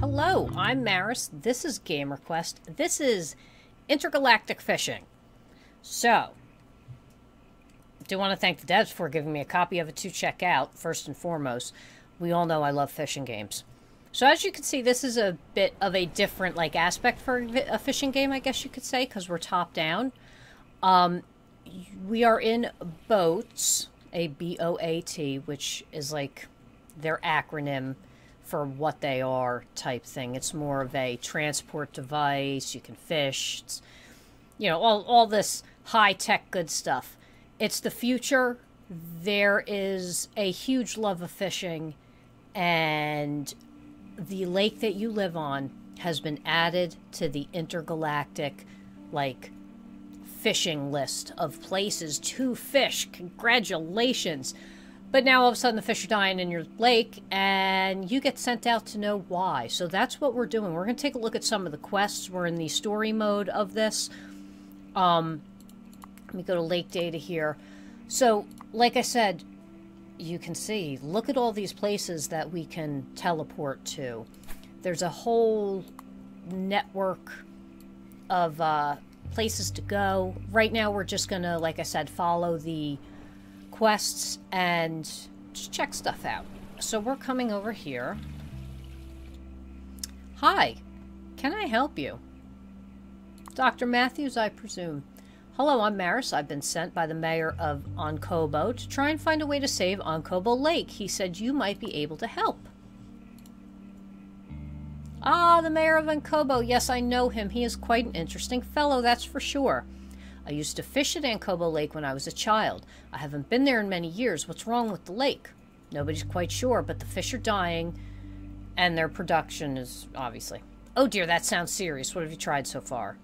Hello, I'm Maris. This is GamerQuest. This is Intergalactic Fishing. So, do want to thank the devs for giving me a copy of it to check out, first and foremost. We all know I love fishing games. So as you can see, this is a bit of a different aspect for a fishing game, I guess you could say, because we're top down. We are in boats, a B-O-A-T, which is like their acronym for what they are type thing. It's more of a transport device. You can fish. It's, you know, all this high-tech good stuff. It's the future. There is a huge love of fishing, and the lake that you live on has been added to the intergalactic, fishing list of places to fish. Congratulations. But now all of a sudden the fish are dying in your lake, and you get sent out to know why. So that's what we're doing. We're going to take a look at some of the quests. We're in the story mode of this. Let me go to lake data here. So, like I said, you can see, look at all these places that we can teleport to. There's a whole network of places to go. Right now we're just going to, like I said, follow the quests and just check stuff out. So we're coming over here. Hi, can I help you? Dr. Matthews, I presume. Hello, I'm Maris. I've been sent by the mayor of Onkobo to try and find a way to save Onkobo Lake. He said you might be able to help. Ah, the mayor of Onkobo. Yes, I know him. He is quite an interesting fellow, that's for sure. I used to fish at Onkobo Lake when I was a child. I haven't been there in many years. What's wrong with the lake? Nobody's quite sure, but the fish are dying, and their production is obviously... Oh dear, that sounds serious. What have you tried so far?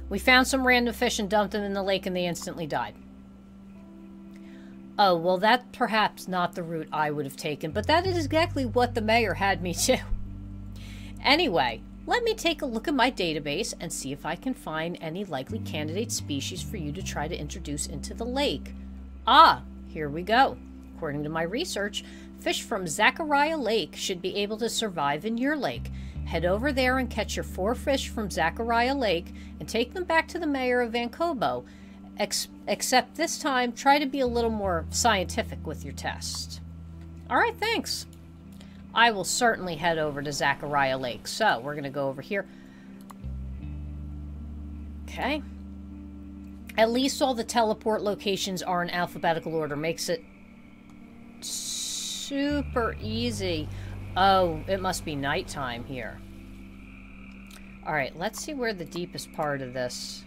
We found some random fish and dumped them in the lake, and they instantly died. Oh, well, that's perhaps not the route I would have taken, but that is exactly what the mayor had me do. Anyway, let me take a look at my database and see if I can find any likely candidate species for you to try to introduce into the lake. Ah, here we go. According to my research, fish from Zachariah Lake should be able to survive in your lake. Head over there and catch your 4 fish from Zachariah Lake and take them back to the mayor of Onkobo. Except this time, try to be a little more scientific with your test. Alright, thanks. I will certainly head over to Zachariah Lake. So, we're going to go over here. Okay. At least all the teleport locations are in alphabetical order. Makes it super easy. Oh, it must be nighttime here. Alright, let's see where the deepest part of this...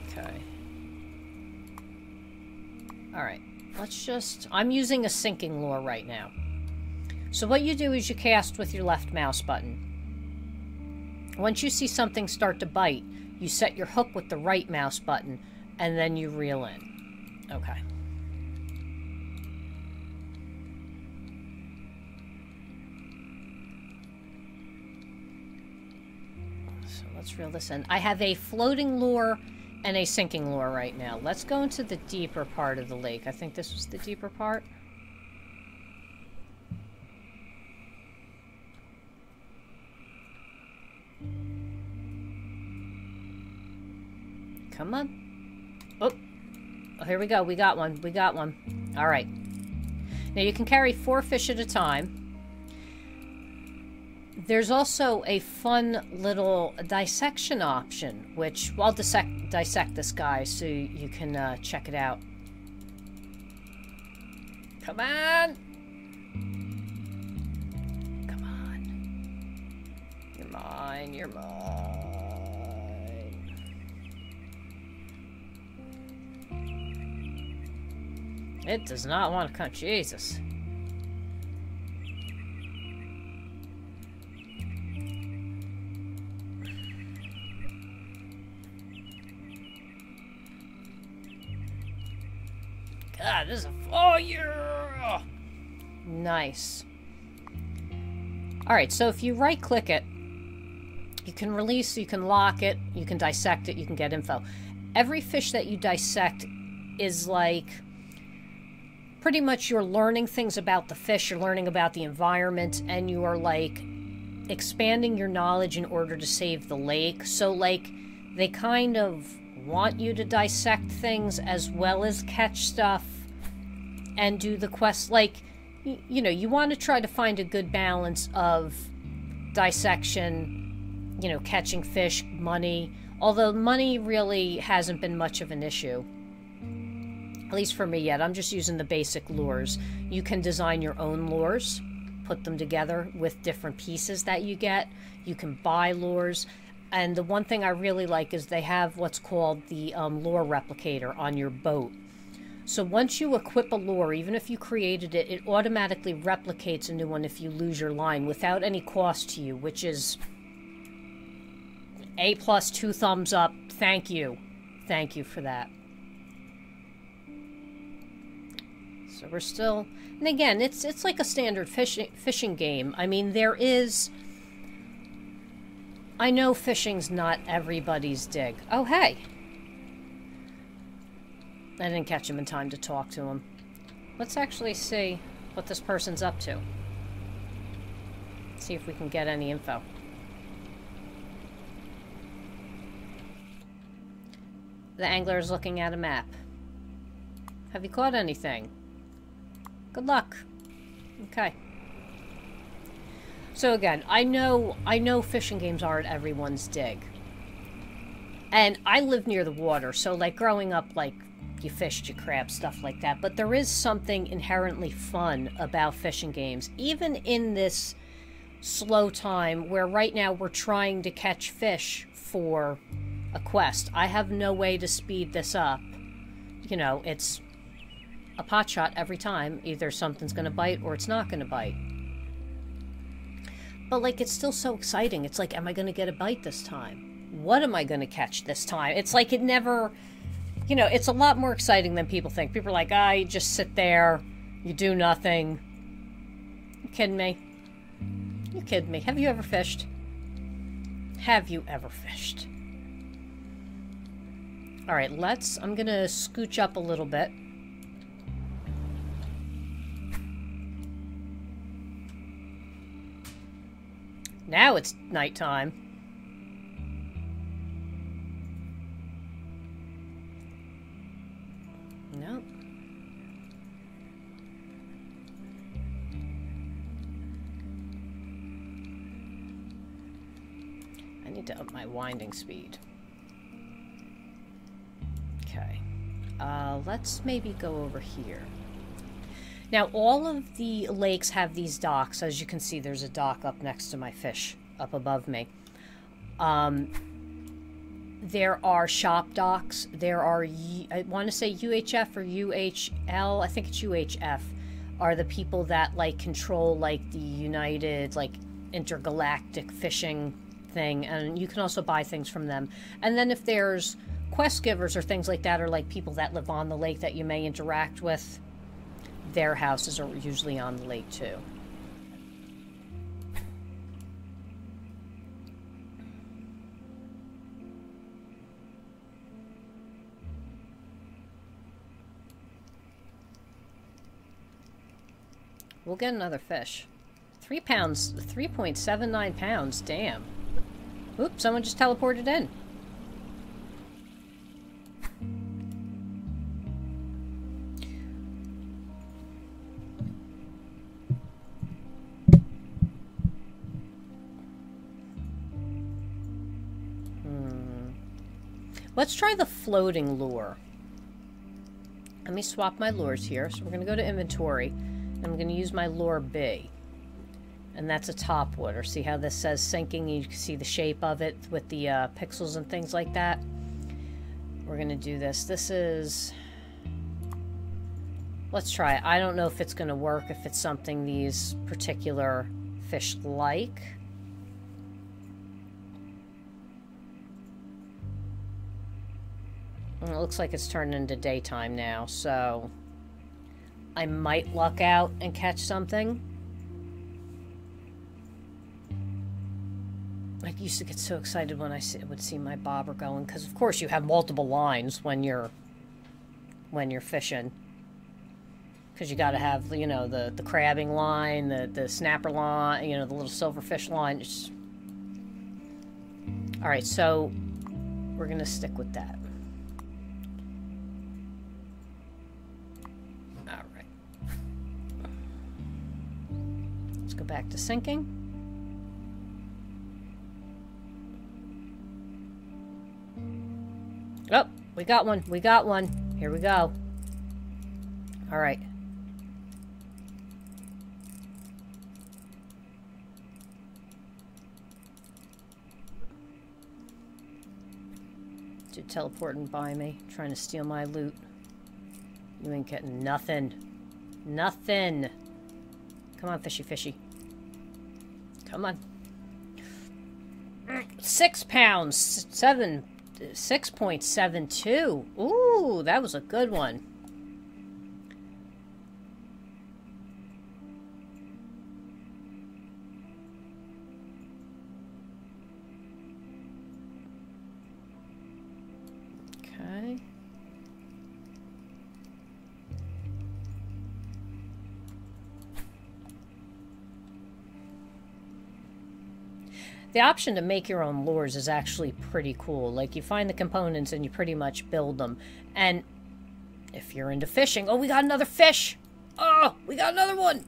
Okay. Alright, let's just... I'm using a sinking lure right now. So what you do is you cast with your left mouse button. Once you see something start to bite, you set your hook with the right mouse button, and then you reel in. Okay. So let's reel this in. I have a floating lure and a sinking lure right now. Let's go into the deeper part of the lake. I think this was the deeper part. Come on. Oh, here we go. We got one. We got one. All right. Now you can carry 4 fish at a time. There's also a fun little dissection option, which I'll dissect this guy so you can check it out. Come on! Come on. You're mine, you're mine. It does not want to come. Jesus. God, this is a... Oh, yeah! Nice. Alright, so if you right-click it, you can release, you can lock it, you can dissect it, you can get info. Every fish that you dissect is like pretty much you're learning things about the fish, you're learning about the environment, and you are, like, expanding your knowledge in order to save the lake. So, like, they kind of want you to dissect things as well as catch stuff and do the quest. Like, you know, you want to try to find a good balance of dissection, you know, catching fish, money. Although money really hasn't been much of an issue. At least for me yet. I'm just using the basic lures. You can design your own lures, put them together with different pieces that you get. You can buy lures. And the one thing I really like is they have what's called the lure replicator on your boat. So once you equip a lure, even if you created it, it automatically replicates a new one if you lose your line without any cost to you, which is A+, 2 thumbs up. Thank you. Thank you for that. So we're still... And again, it's like a standard fishing game. I mean, there is... I know fishing's not everybody's dig. Oh, hey! I didn't catch him in time to talk to him. Let's actually see what this person's up to. See if we can get any info. The angler is looking at a map. Have you caught anything? Good luck. Okay. So again, I know fishing games aren't everyone's dig. And I live near the water, so like growing up, like you fished, you crab, stuff like that. But there is something inherently fun about fishing games, even in this slow time where right now we're trying to catch fish for a quest. I have no way to speed this up. You know, it's a pot shot every time. Either something's going to bite or it's not going to bite. But, like, it's still so exciting. It's like, am I going to get a bite this time? What am I going to catch this time? It's like it never... You know, it's a lot more exciting than people think. People are like, ah, you just sit there. You do nothing. You kidding me? You kidding me? Have you ever fished? Have you ever fished? Alright, I'm going to scooch up a little bit. Now it's nighttime. Nope. I need to up my winding speed. Okay. Let's maybe go over here. Now, all of the lakes have these docks. As you can see, there's a dock up next to my fish, up above me. There are shop docks. There are, I want to say UHF or UHL. I think it's UHF, are the people that, like, control, like, the United, like, Intergalactic Fishing thing. And you can also buy things from them. And then if there's quest givers or things like that, or, like, people that live on the lake that you may interact with, their houses are usually on the lake, too. We'll get another fish. 3 pounds, 3.79 pounds, damn. Oops, someone just teleported in. Let's try the floating lure. Let me swap my lures here. So we're going to go to inventory. And I'm going to use my lure B. And that's a topwater. See how this says sinking? You can see the shape of it with the pixels and things like that. We're going to do this. This is... Let's try it. I don't know if it's going to work, if it's something these particular fish like. And it looks like it's turned into daytime now, so I might luck out and catch something. I used to get so excited when I would see my bobber going, because of course you have multiple lines when you're fishing. Because you got to have, you know, the crabbing line, the snapper line, you know, the little silverfish line. Just... All right, so we're going to stick with that. All right. Let's go back to sinking. Oh, we got one. We got one. Here we go. All right. Dude teleporting by me, trying to steal my loot. You ain't getting nothing. Nothing. Come on, fishy, fishy. Come on. 6 pounds. 6.72. Ooh, that was a good one. Okay. The option to make your own lures is actually pretty cool. Like, you find the components and you pretty much build them. And if you're into fishing... Oh, we got another fish! Oh, we got another one!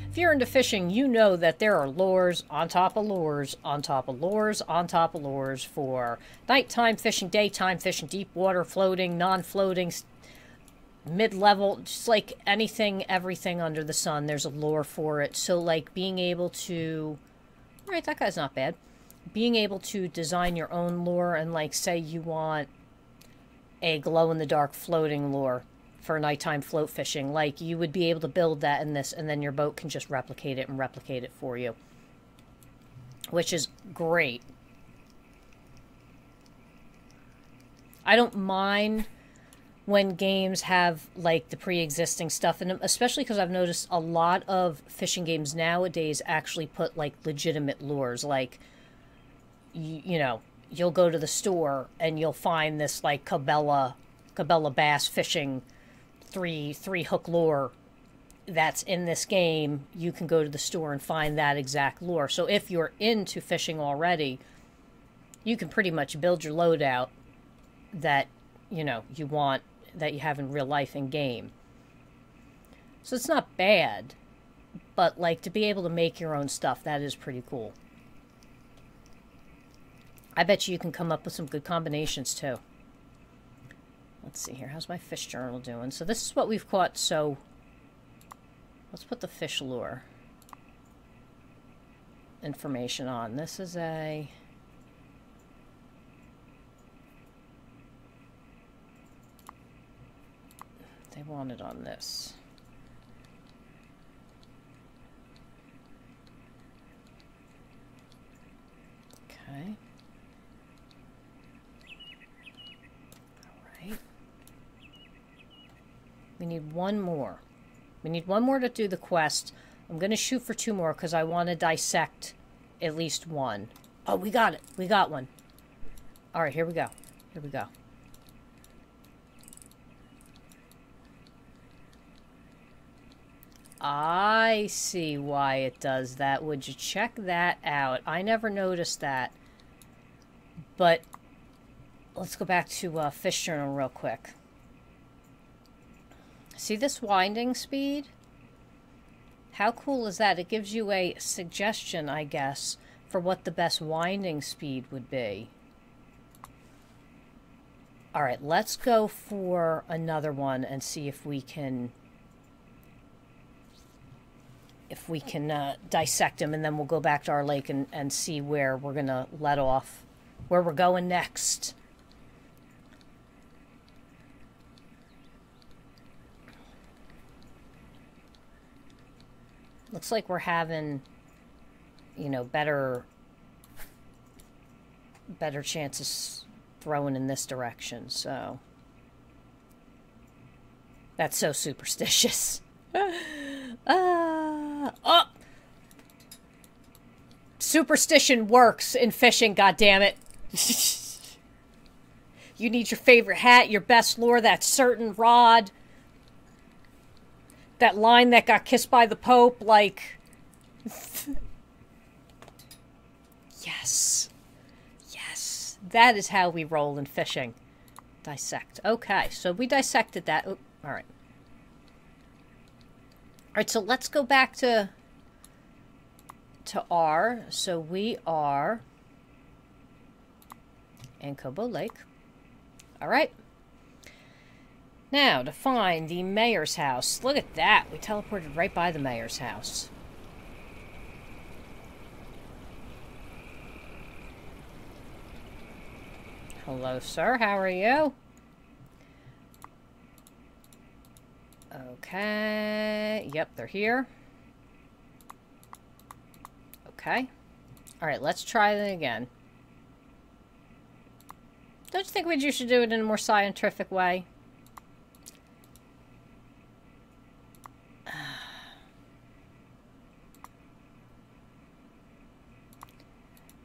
If you're into fishing, you know that there are lures on top of lures on top of lures on top of lures for nighttime fishing, daytime fishing, deep water, floating, non-floating, mid-level, just like anything, everything under the sun, there's a lure for it. So, like, being able to... Alright, that guy's not bad. Being able to design your own lure and, like, say you want a glow-in-the-dark floating lure for nighttime float fishing. Like, you would be able to build that in this, and then your boat can just replicate it and replicate it for you. Which is great. I don't mind when games have, like, the pre-existing stuff in them, especially because I've noticed a lot of fishing games nowadays actually put, like, legitimate lures. Like, you know, you'll go to the store and you'll find this, like, Cabela bass fishing three hook lure that's in this game. You can go to the store and find that exact lure. So if you're into fishing already, you can pretty much build your loadout that, you know, you want, that you have in real life in game. So it's not bad, but, like, to be able to make your own stuff, that is pretty cool. I bet you can come up with some good combinations too. Let's see here, how's my fish journal doing? So this is what we've caught, so let's put the fish lure information on. This is a... They want it on this. Okay. All right. We need one more. We need one more to do the quest. I'm going to shoot for 2 more because I want to dissect at least one. Oh, we got it. We got one. All right, here we go. Here we go. I see why it does that. Would you check that out? I never noticed that. But let's go back to Fish Journal real quick. See this winding speed? How cool is that? It gives you a suggestion, I guess, for what the best winding speed would be. Alright, let's go for another one and see if we can... dissect them, and then we'll go back to our lake and see where we're going to let off, where we're going next. Looks like we're having, you know, better chances throwing in this direction, so. That's so superstitious. Oh! Superstition works in fishing, goddammit. You need your favorite hat, your best lure, that certain rod. That line that got kissed by the Pope, like... Yes. Yes. That is how we roll in fishing. Dissect. Okay, so we dissected that. Oop, all right. All right, so let's go back to R. So we are in Kobo Lake. All right. Now, to find the mayor's house. Look at that. We teleported right by the mayor's house. Hello, sir. How are you? Okay. Yep, they're here. Okay. All right, let's try that again. Don't you think you should do it in a more scientific way?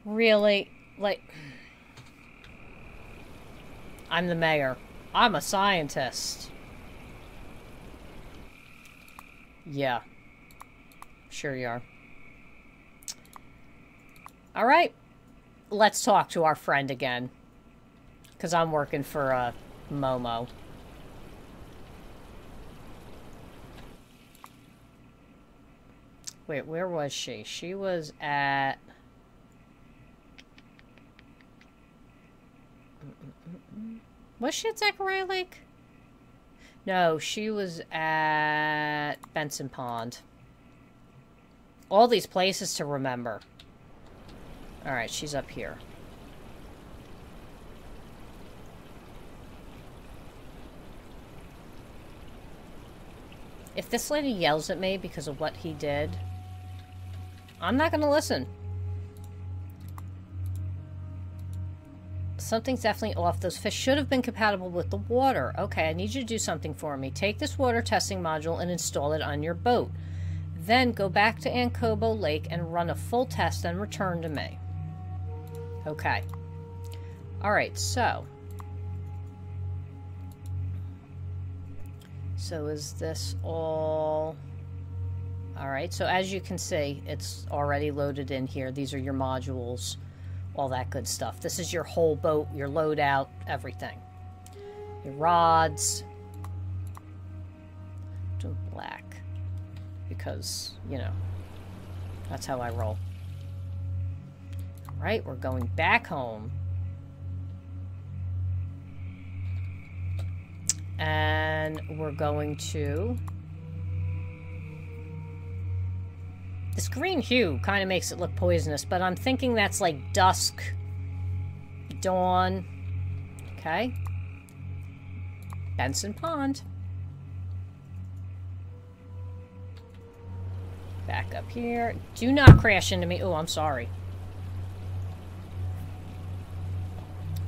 Really? Like... I'm the mayor. I'm a scientist. Yeah. Sure you are. Alright. Let's talk to our friend again. Because I'm working for, Momo. Wait, where was she? She was at... Was she at Zachariah Lake? No, she was at Benson Pond. All these places to remember. Alright, she's up here. If this lady yells at me because of what he did, I'm not gonna listen. Something's definitely off. Those fish should have been compatible with the water. Okay, I need you to do something for me. Take this water testing module and install it on your boat. Then go back to Ankobo Lake and run a full test and return to me. Okay. Alright, so. So is this all... Alright, so as you can see, it's already loaded in here. These are your modules. All that good stuff. This is your whole boat, your loadout, everything. Your rods. Do black. Because, you know, that's how I roll. Alright, we're going back home. And we're going to... This green hue kind of makes it look poisonous, but I'm thinking that's like dusk, dawn. Okay. Benson Pond. Back up here. Do not crash into me. Oh, I'm sorry.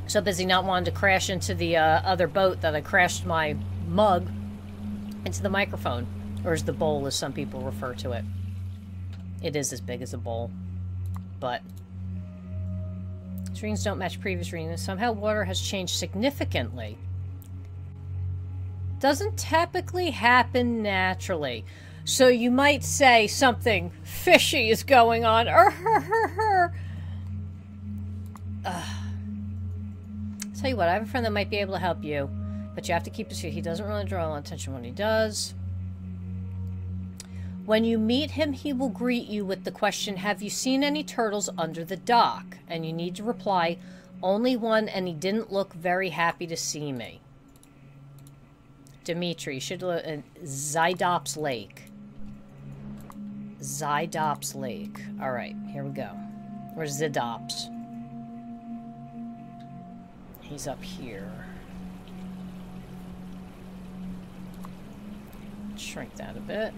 So busy not wanting to crash into the other boat that I crashed my mug into the microphone. Or as the bowl, as some people refer to it. It is as big as a bowl, but readings don't match previous readings. Somehow water has changed significantly. Doesn't typically happen naturally. So you might say something fishy is going on. Tell you what, I have a friend that might be able to help you, but you have to keep it secret. He doesn't really draw a lot of attention when he does. When you meet him, he will greet you with the question, "Have you seen any turtles under the dock?" And you need to reply, "Only one, and he didn't look very happy to see me." Dimitri, should look at Zoidops Lake. Zoidops Lake. Alright, here we go. Where's Zoidops? He's up here. Shrink that a bit.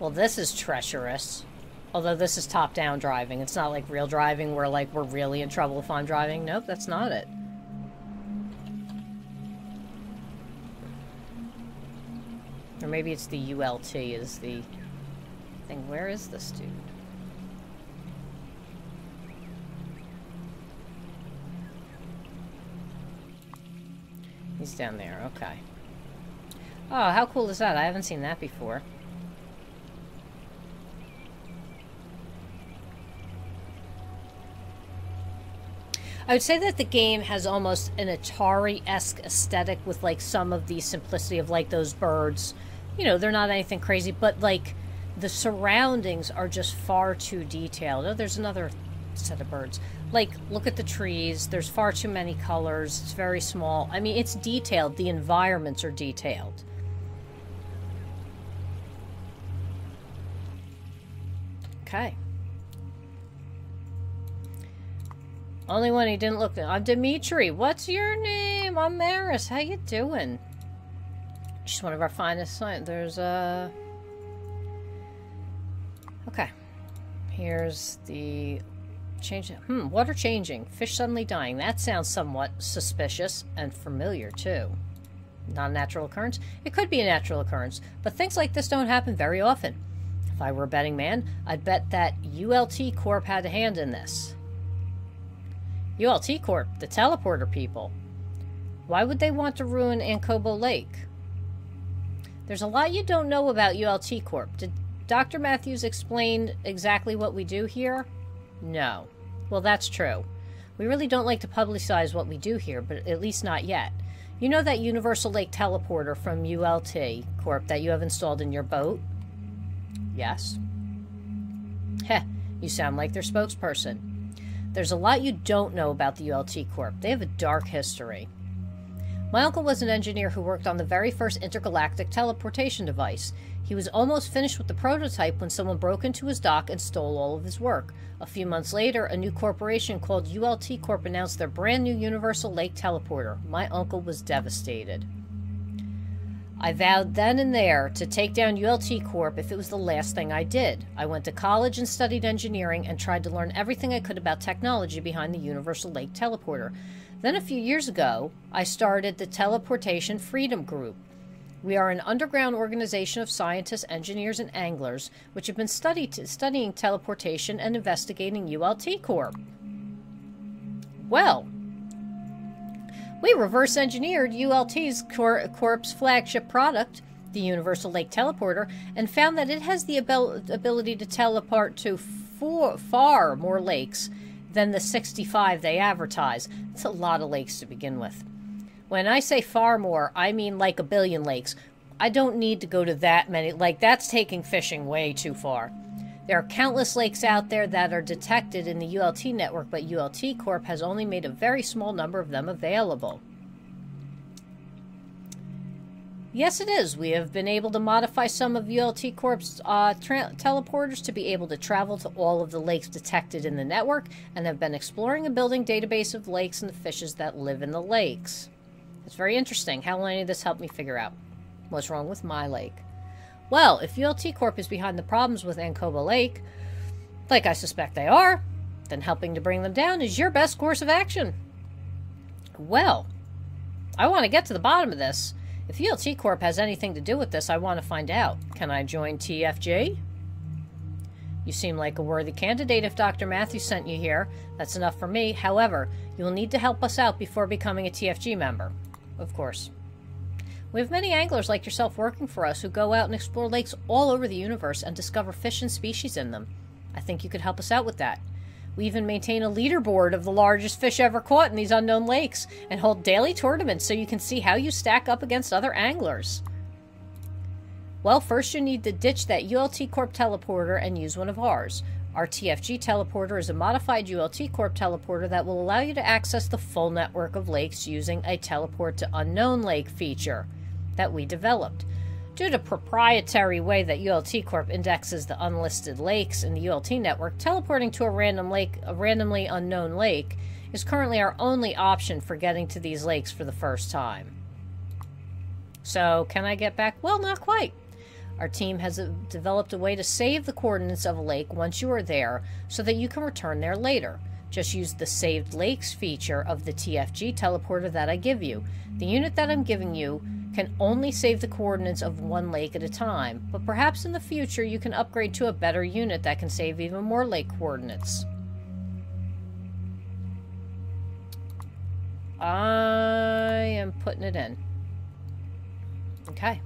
Well, this is treacherous. Although this is top-down driving. It's not like real driving where, like, we're really in trouble if I'm driving. Nope, that's not it. Or maybe it's the ULT is the thing. Where is this dude? He's down there, okay. Oh, how cool is that? I haven't seen that before. I would say that the game has almost an Atari-esque aesthetic with, like, some of the simplicity of, like, those birds. You know, they're not anything crazy, but, like, the surroundings are just far too detailed. Oh, there's another set of birds. Like, look at the trees. There's far too many colors. It's very small. I mean, it's detailed. The environments are detailed. Okay. Only one he didn't look at. I'm Dimitri. What's your name? I'm Maris. How you doing? She's one of our finest science. There's a... Okay. Here's the... Change. Water changing. Fish suddenly dying. That sounds somewhat suspicious and familiar, too. Not a natural occurrence? It could be a natural occurrence, but things like this don't happen very often. If I were a betting man, I'd bet that ULT Corp had a hand in this. ULT Corp, the teleporter people. Why would they want to ruin Ankobo Lake? There's a lot you don't know about ULT Corp. Did Dr. Matthews explain exactly what we do here? No. Well, that's true. We really don't like to publicize what we do here, but at least not yet. You know that Universal Lake teleporter from ULT Corp that you have installed in your boat? Yes. Heh, you sound like their spokesperson. There's a lot you don't know about the ULT Corp. They have a dark history. My uncle was an engineer who worked on the very first intergalactic teleportation device. He was almost finished with the prototype when someone broke into his dock and stole all of his work. A few months later, a new corporation called ULT Corp announced their brand new Universal Lake teleporter. My uncle was devastated. I vowed then and there to take down ULT Corp if it was the last thing I did. I went to college and studied engineering and tried to learn everything I could about technology behind the Universal Lake teleporter. Then a few years ago, I started the Teleportation Freedom Group. We are an underground organization of scientists, engineers, and anglers which have been studying teleportation and investigating ULT Corp. Well, we reverse engineered ULT's Corp's flagship product, the Universal Lake Teleporter, and found that it has the ability to teleport to far more lakes than the 65 they advertise. It's a lot of lakes to begin with. When I say far more, I mean like 1 billion lakes. I don't need to go to that many. Like, that's taking fishing way too far. There are countless lakes out there that are detected in the ULT network, but ULT Corp has only made a very small number of them available. Yes, it is. We have been able to modify some of ULT Corp's teleporters to be able to travel to all of the lakes detected in the network, and have been exploring and building a database of lakes and the fishes that live in the lakes. It's very interesting. How will any of this help me figure out what's wrong with my lake? Well, if ULT Corp is behind the problems with Ankobo Lake, like I suspect they are, then helping to bring them down is your best course of action. Well, I want to get to the bottom of this. If ULT Corp has anything to do with this, I want to find out. Can I join TFG? You seem like a worthy candidate if Dr. Matthews sent you here. That's enough for me. However, you will need to help us out before becoming a TFG member. Of course. We have many anglers like yourself working for us who go out and explore lakes all over the universe and discover fish and species in them. I think you could help us out with that. We even maintain a leaderboard of the largest fish ever caught in these unknown lakes and hold daily tournaments so you can see how you stack up against other anglers. Well, first you need to ditch that ULT Corp teleporter and use one of ours. Our TFG teleporter is a modified ULT Corp teleporter that will allow you to access the full network of lakes using a teleport to unknown lake feature that we developed. Due to proprietary way that ULT Corp indexes the unlisted lakes in the ULT network, teleporting to a randomly unknown lake is currently our only option for getting to these lakes for the first time. So, can I get back? Well, not quite. Our team has developed a way to save the coordinates of a lake once you are there so that you can return there later. Just use the Saved Lakes feature of the TFG teleporter that I give you. The unit that I'm giving you can only save the coordinates of one lake at a time, but perhaps in the future you can upgrade to a better unit that can save even more lake coordinates. putting it in. Okay.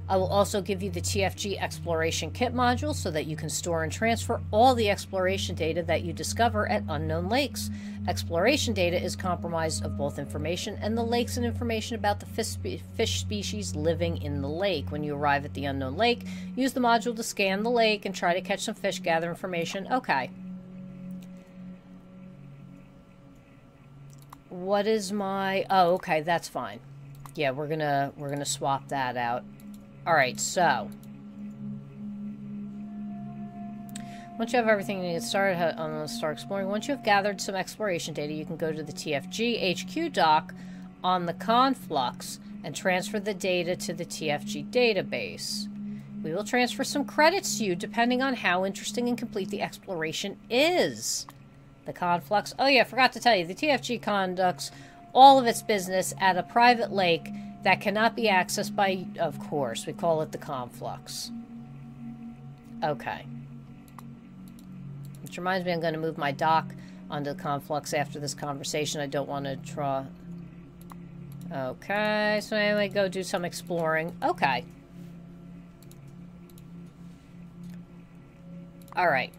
I will also give you the TFG Exploration Kit module so that you can store and transfer all the exploration data that you discover at unknown lakes. Exploration data is comprised of both information and the lakes and information about the fish species living in the lake. When you arrive at the unknown lake, use the module to scan the lake and try to catch some fish, gather information. Okay. What is my... Oh, okay, that's fine. Yeah, we're gonna swap that out. Alright, so... Once you have everything you need to start exploring. Once you have gathered some exploration data, you can go to the TFG HQ dock on the Conflux and transfer the data to the TFG database. We will transfer some credits to you depending on how interesting and complete the exploration is. The Conflux... Oh yeah, I forgot to tell you, the TFG conducts all of its business at a private lake that cannot be accessed by... Of course, we call it the Conflux. Okay. Which reminds me, I'm going to move my dock onto the Conflux after this conversation. I don't want to draw... Okay, so anyway, go do some exploring. Okay. Alright.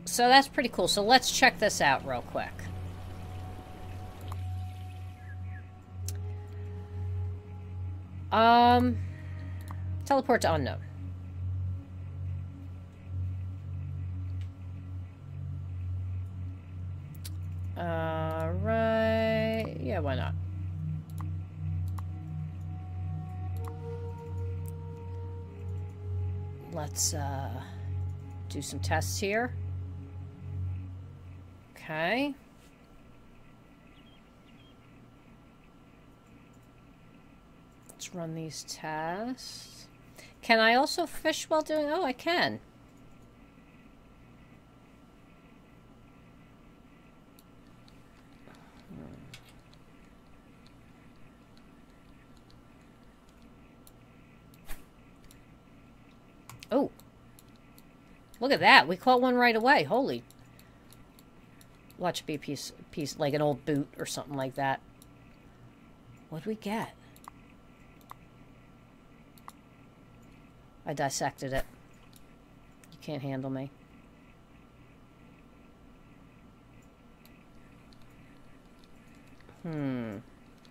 So that's pretty cool. So let's check this out real quick. Teleport to unknown. Right. Yeah, why not? Let's, do some tests here. Okay. Let's run these tests. Can I also fish while doing... Oh, I can. Oh. Look at that. We caught one right away. Holy. Watch it be a piece, like an old boot or something like that. What'd we get? I dissected it. You can't handle me.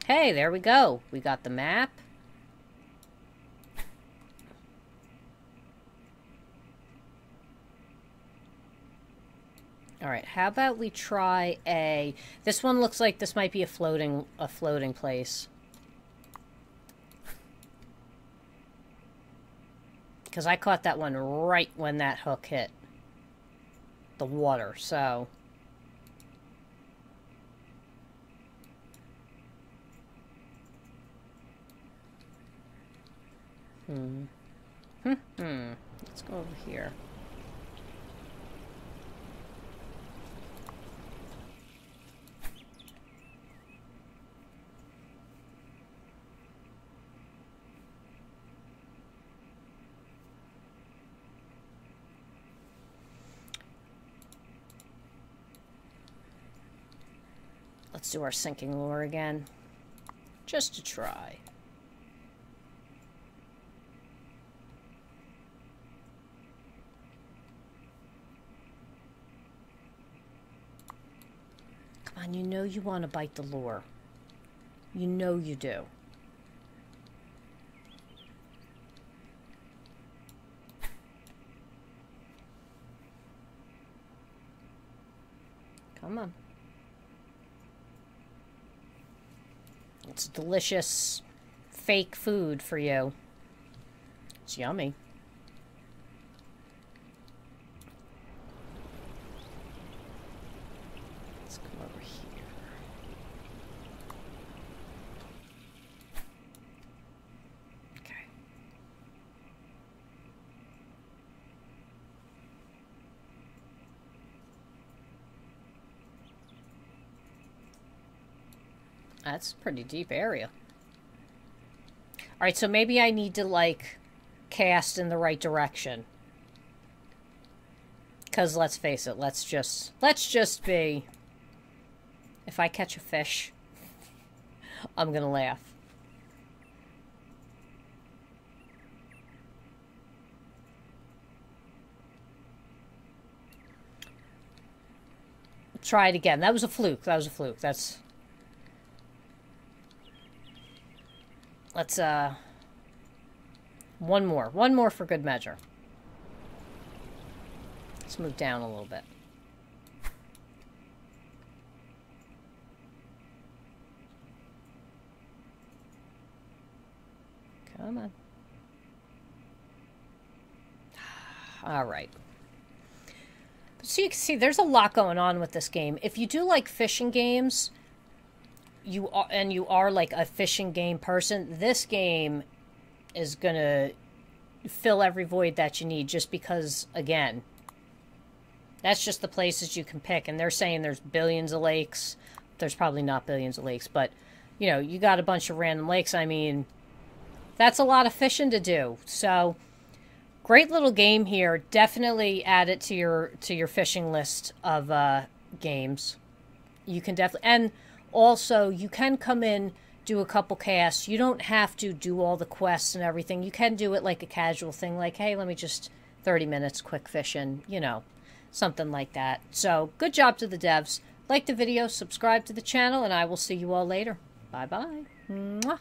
Hey, there we go. We got the map. Alright, how about we try a... This one looks like this might be a floating place. Because I caught that one right when that hook hit the water, so... Let's go over here. Let's do our sinking lure again. Just to try. Come on, you know you want to bite the lure. You know you do. Come on. It's delicious fake food for you. It's yummy. Let's come over here. Okay. That's a pretty deep area. Alright, so maybe I need to, like, cast in the right direction. Because, let's face it, let's just be... If I catch a fish, I'm gonna laugh. Try it again. That was a fluke. That was a fluke. Let's one more. One more for good measure. Let's move down a little bit. Come on. All right. So you can see there's a lot going on with this game. If you do like fishing games, you are like a fishing game person, this game is going to fill every void that you need, just because, again, that's just the places you can pick. And they're saying there's billions of lakes. There's probably not billions of lakes, but, you know, you got a bunch of random lakes. I mean, that's a lot of fishing to do. So, great little game here. Definitely add it to your fishing list of games. You can definitely, and also you can come in, do a couple casts. You don't have to do all the quests and everything. You can do it like a casual thing, like, hey, let me just 30 minutes quick fishing, you know, something like that. So, good job to the devs. Like the video, subscribe to the channel, and I will see you all later. Bye-bye. Mwah.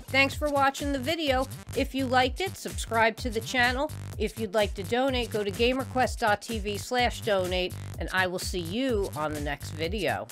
Thanks for watching the video. If you liked it, subscribe to the channel. If you'd like to donate, go to gamerquest.tv/donate, and I will see you on the next video.